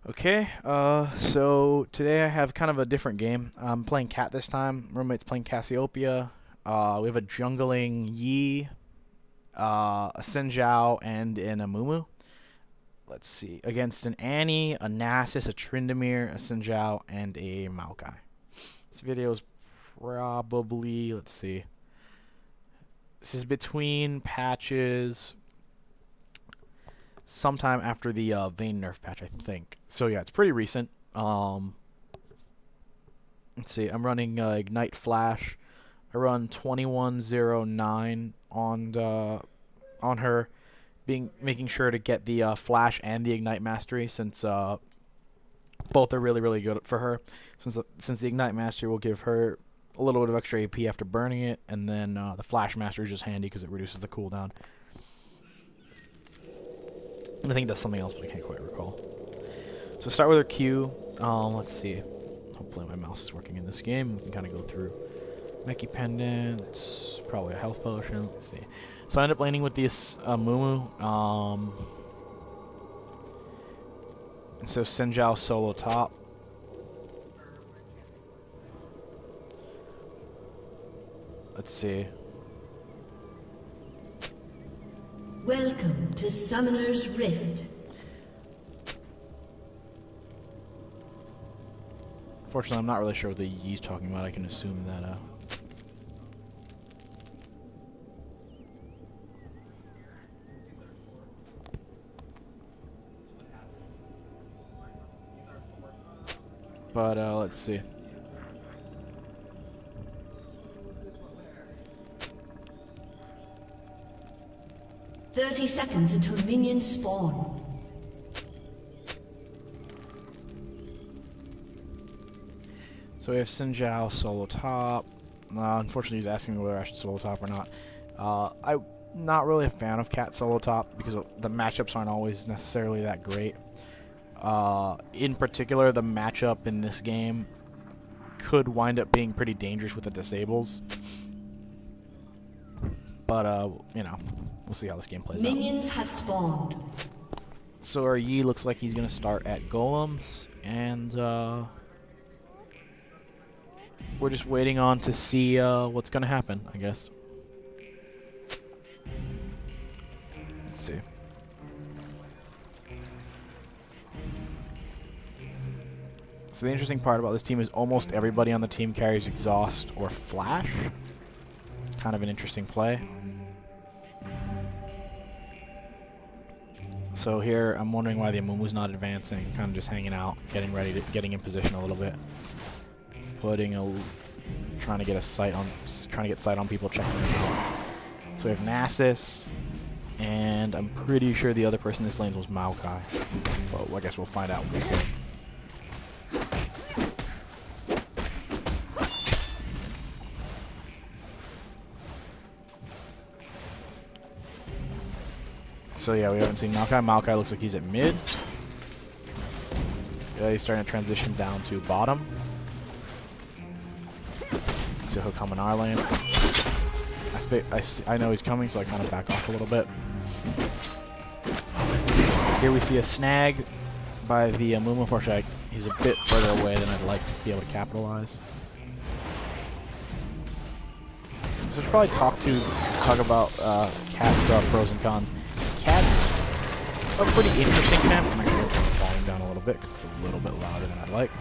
Okay, so today I have kind of a different game. I'm playing Cat this time. Roommate's playing Cassiopeia. We have a jungling Yi, a Sinjao, and an Amumu. Let's see. Against an Annie, a Nasus, a Tryndamere, a Sinjao, and a Maokai. This video is probably, let's see. This is between patches sometime after the Vayne nerf patch, I think. So yeah, it's pretty recent. Let's see. I'm running Ignite Flash. I run 2109 on her, making sure to get the Flash and the Ignite Mastery, since both are really good for her. Since the Ignite Mastery will give her a little bit of extra AP after burning it, and then the Flash Mastery is just handy because it reduces the cooldown. And I think it does something else, but I can't quite recall. So start with her Q. Let's see. Hopefully my mouse is working in this game. We can kind of go through Mickey Pendant, probably a health potion. Let's see. So I end up landing with this Mumu. And so Sinjao solo top. Let's see. Welcome to Summoner's Rift. Fortunately, I'm not really sure what the Yi's talking about. I can assume that. But let's see. "30 seconds until minions spawn." So we have Sinjao solo top. Unfortunately, he's asking me whether I should solo top or not. I'm not really a fan of Cat solo top because the matchups aren't always necessarily that great. In particular, the matchup in this game could wind up being pretty dangerous with the disables. But, you know, we'll see how this game plays out. Minions have spawned. So our Yi looks like he's going to start at Golems, and we're just waiting on to see what's going to happen, I guess. Let's see. So the interesting part about this team is almost everybody on the team carries Exhaust or Flash. Kind of an interesting play. So here, I'm wondering why the Amumu's not advancing, kind of just hanging out, getting in position a little bit. Trying to get sight on people, checking them out. So we have Nasus, and I'm pretty sure the other person in this lane was Maokai. Well, I guess we'll find out when we see him. So yeah, we haven't seen Maokai. Maokai looks like he's at mid. Yeah, he's starting to transition down to bottom. So he'll come in our lane. I know he's coming, so I kind of back off a little bit. Here we see a snag by the Amumu. Unfortunately, he's a bit further away than I'd like to be able to capitalize. So I should probably talk about Cat's pros and cons. Cat's a pretty interesting champ. I'm actually going to turn the volume down a little bit because it's a little bit louder than I'd like.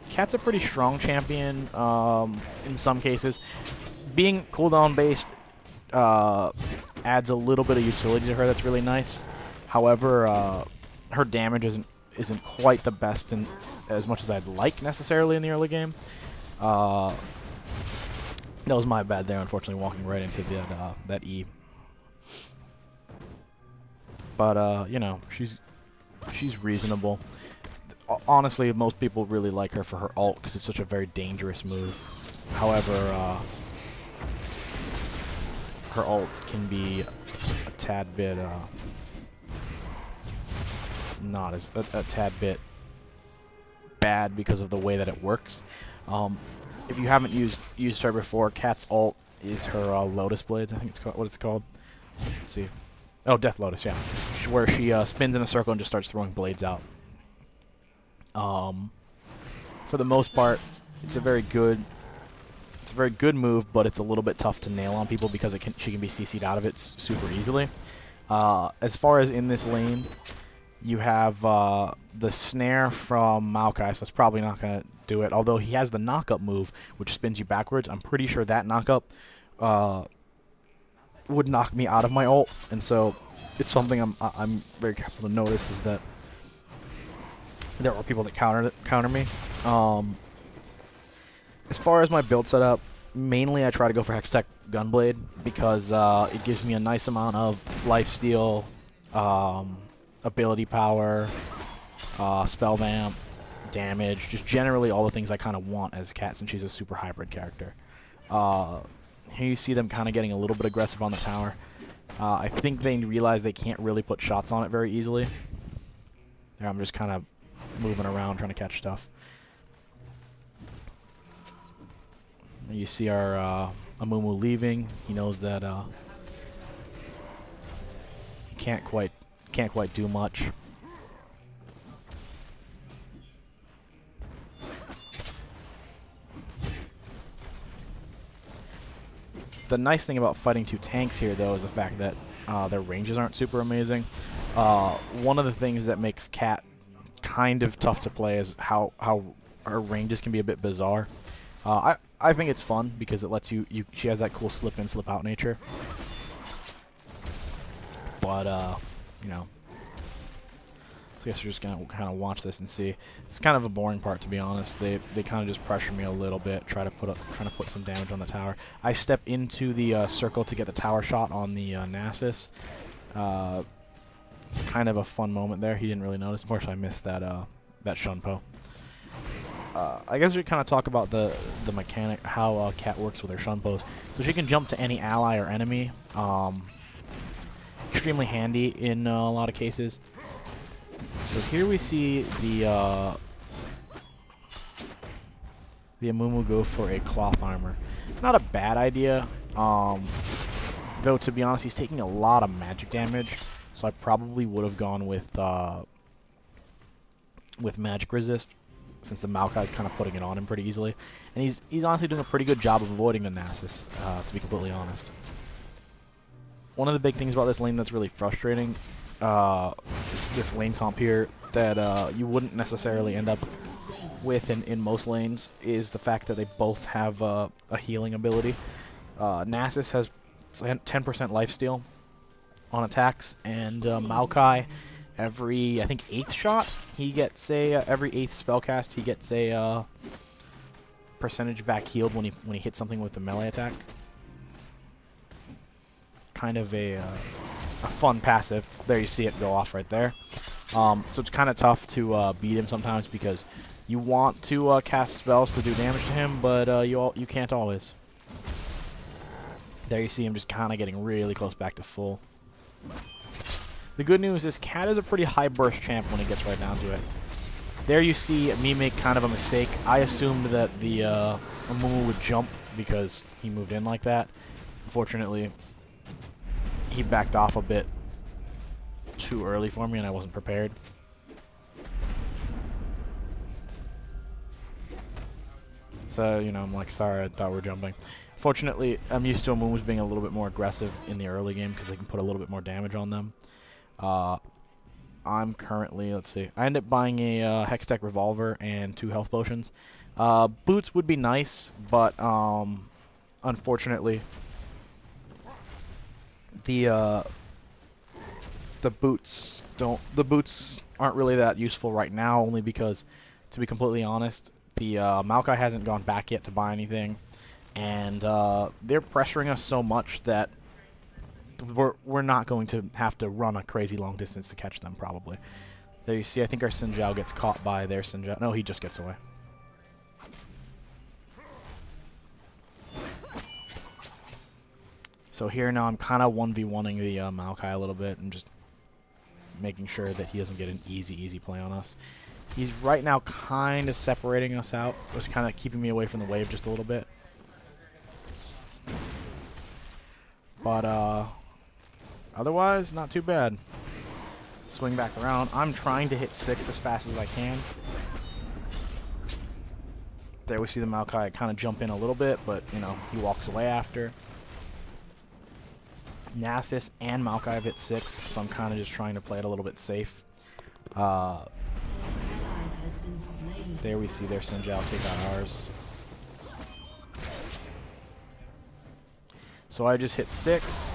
Cat's a pretty strong champion in some cases. Being cooldown based adds a little bit of utility to her that's really nice. However, her damage isn't quite the best as much as I'd like necessarily in the early game. That was my bad there, unfortunately, walking right into that E. But you know, she's reasonable. Honestly, most people really like her for her ult because it's such a very dangerous move. However, her ult can be a tad bit a tad bit bad because of the way that it works. If you haven't used her before, Cat's ult is her Lotus Blades. I think it's what it's called. Let's see. Oh, Death Lotus, yeah. Where she spins in a circle and just starts throwing blades out. For the most part, it's a very good move, but it's a little bit tough to nail on people because she can be CC'd out of it super easily. As far as in this lane, you have the snare from Maokai, so that's probably not going to do it. Although he has the knockup move, which spins you backwards. I'm pretty sure that knockup would knock me out of my ult, and so it's something I'm very careful to notice is that there are people that counter me. As far as my build setup, mainly I try to go for Hextech Gunblade because it gives me a nice amount of lifesteal, ability power, spell vamp, damage, just generally all the things I kind of want as Cat since she's a super hybrid character. Here you see them kind of getting a little bit aggressive on the tower. I think they realize they can't really put shots on it very easily. There, I'm just kind of moving around trying to catch stuff. You see our Amumu leaving. He knows that he can't quite do much. The nice thing about fighting two tanks here, though, is the fact that their ranges aren't super amazing. One of the things that makes Cat kind of tough to play is how her ranges can be a bit bizarre. I think it's fun because it lets she has that cool slip in, slip out nature. But you know, so I guess we're just gonna kind of watch this and see. It's kind of a boring part, to be honest. They kind of just pressure me a little bit, trying to put some damage on the tower. I step into the circle to get the tower shot on the Nasus. Kind of a fun moment there. He didn't really notice. Unfortunately, I missed that Shunpo. I guess we kind of talk about the mechanic, how Cat works with her Shunpos. So she can jump to any ally or enemy. Extremely handy in a lot of cases. So here we see the Amumu go for a cloth armor. Not a bad idea. Though to be honest, he's taking a lot of magic damage. So I probably would have gone with magic resist, since the Maokai is kind of putting it on him pretty easily. And he's honestly doing a pretty good job of avoiding the Nasus, to be completely honest. One of the big things about this lane that's really frustrating, this lane comp here, that you wouldn't necessarily end up with in most lanes, is the fact that they both have a healing ability. Nasus has 10% lifesteal on attacks, and Maokai, every, I think, 8th shot, he gets every 8th spellcast, he gets a percentage back healed when he hits something with a melee attack. Kind of a fun passive. There you see it go off right there. So it's kind of tough to beat him sometimes because you want to cast spells to do damage to him, but you can't always. There you see him just kind of getting really close back to full. The good news is Cat is a pretty high burst champ when it gets right down to it. There you see me make kind of a mistake. I assumed that the Amumu would jump because he moved in like that. Unfortunately, he backed off a bit too early for me and I wasn't prepared. So, you know, I'm like, sorry, I thought we were jumping. Fortunately, I'm used to Amumu's being a little bit more aggressive in the early game because they can put a little bit more damage on them. I'm currently, let's see, I ended up buying a Hextech Revolver and 2 health potions. Boots would be nice, but unfortunately, the boots aren't really that useful right now, only because, to be completely honest, the Maokai hasn't gone back yet to buy anything, and they're pressuring us so much that we're not going to have to run a crazy long distance to catch them, probably. There you see, I think our Sinjao gets caught by their Sinjao. No, he just gets away. So here now I'm kind of 1v1ing the Maokai a little bit and just making sure that he doesn't get an easy play on us. He's right now kind of separating us out, just kind of keeping me away from the wave just a little bit. But otherwise, not too bad. Swing back around. I'm trying to hit 6 as fast as I can. There we see the Maokai kind of jump in a little bit, but, you know, he walks away after. Nasus and Maokai have hit 6, so I'm kind of just trying to play it a little bit safe. There we see their Sinjao take out ours. So I just hit 6.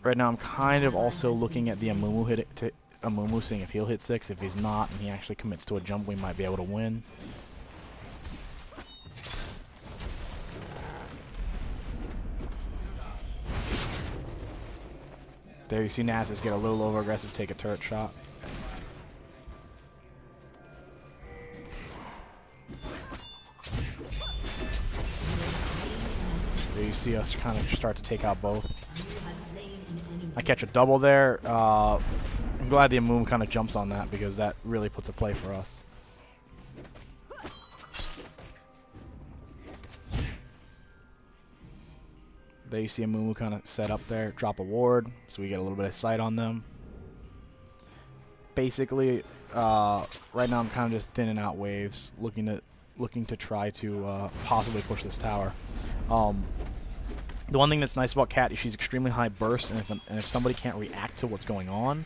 Right now I'm kind of also looking at the Amumu, seeing if he'll hit 6. If he's not and he actually commits to a jump, we might be able to win. There you see Nasus get a little over aggressive, take a turret shot. There you see us kind of start to take out both. I catch a double there. I'm glad the Amumu kind of jumps on that because that really puts a play for us. There you see Amumu kind of set up there, drop a ward, so we get a little bit of sight on them. Basically, right now I'm kind of just thinning out waves, looking to try to possibly push this tower. The one thing that's nice about Cat is she's extremely high burst, and if somebody can't react to what's going on,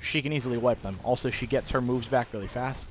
she can easily wipe them. Also, she gets her moves back really fast.